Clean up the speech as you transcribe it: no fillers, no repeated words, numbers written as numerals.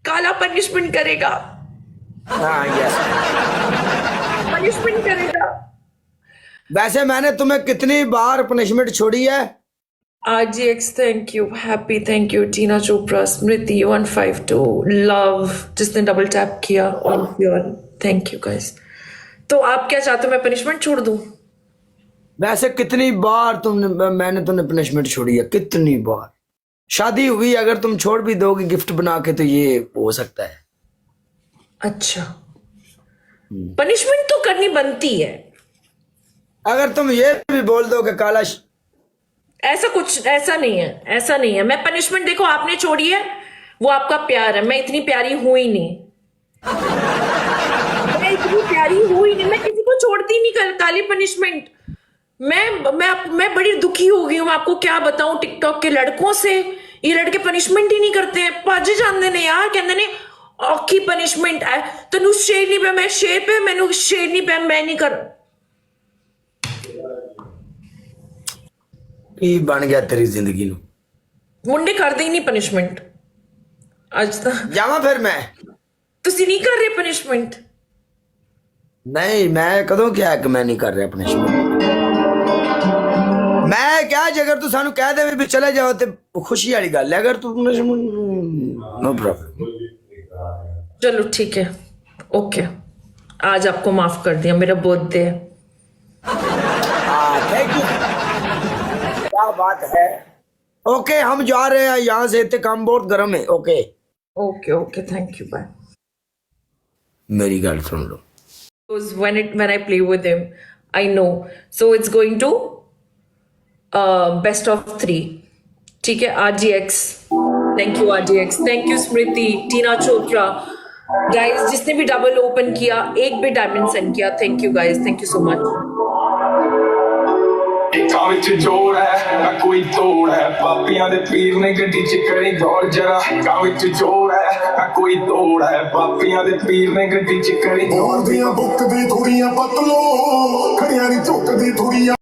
काला पनिशमेंट करेगा, हाँ यस। पनिशमेंट करेगा। वैसे मैंने तुम्हें कितनी बार पनिशमेंट छोड़ी है? RGX, thank you. Happy, thank you. Tina Chopra, Smriti, 152, Love, जिसने डबल टैप किया, all of you all. Thank you guys. तो आप क्या चाहते हो, मैं पनिशमेंट छोड़ दूं? वैसे कितनी बार मैंने तुम्हें पनिशमेंट छोड़ी है, कितनी बार? शादी हुई, अगर तुम छोड़ भी दोगे गिफ्ट बना के तो ये हो सकता है। अच्छा, पनिशमेंट तो करनी बनती है। अगर तुम ये भी बोल दो कि काला ऐसा कुछ, ऐसा नहीं है, ऐसा नहीं है। मैं पनिशमेंट, देखो आपने छोड़ी है, वो आपका प्यार है। मैं इतनी प्यारी हूं ही नहीं, मैं इतनी प्यारी हूं ही नहीं। मैं किसी को छोड़ती नहीं काली पनिशमेंट। मैं बड़ी दुखी हो गई हूँ, आपको क्या बताऊं। टिकटॉक के लड़कों से, ये लड़के पनिशमेंट ही नहीं करते। पाजे जानते ने यार, कहते ने औखी पनिशमेंट है तेन शेर नहीं पे, मैं शेर पे, मैनू शेर नहीं पे, मैं नहीं कर। की बन गया तेरी जिंदगी नू। मुंडे करते ही नहीं पनिशमेंट अज तक। जावा फिर मैं। तुसी नहीं कर रहे पनिशमेंट? नहीं, मैं कदों क्या कि मैं नहीं कर रहा पनिशमेंट। मैं क्या, अगर तू सानू कह दे भी चले जाओ तो खुशी वाली गल है। अगर तू नो प्रॉब्लम। चलो ठीक है, ओके। आज आपको माफ कर दिया, मेरा बर्थडे है। थैंक यू, क्या बात है। ओके, हम जा रहे हैं यहाँ से, इतने काम बहुत गर्म है। Okay okay okay, thank you, bye. मेरी गल सुन लो। When I play with him, I know. So it's going to best of 3. ठीक है, RGX, thank you RGX, thank you Smriti, Tina Chopra, guys जिसने भी डबल ओपन किया, एक भी diamond send किया, thank you guys, thank you so much. इक्का विच जोड़ है ना कोई तोड़ है, पापियां दे पीर ने गड्डी च करी दौड़ जरा। इक्का विच जोड़ है ना कोई तोड़ है, पापियां दे पीर ने गड्डी च करी दौड़। बुक दी थोड़ियां पतलो खड़ियां दी झुक दी थोड़ियां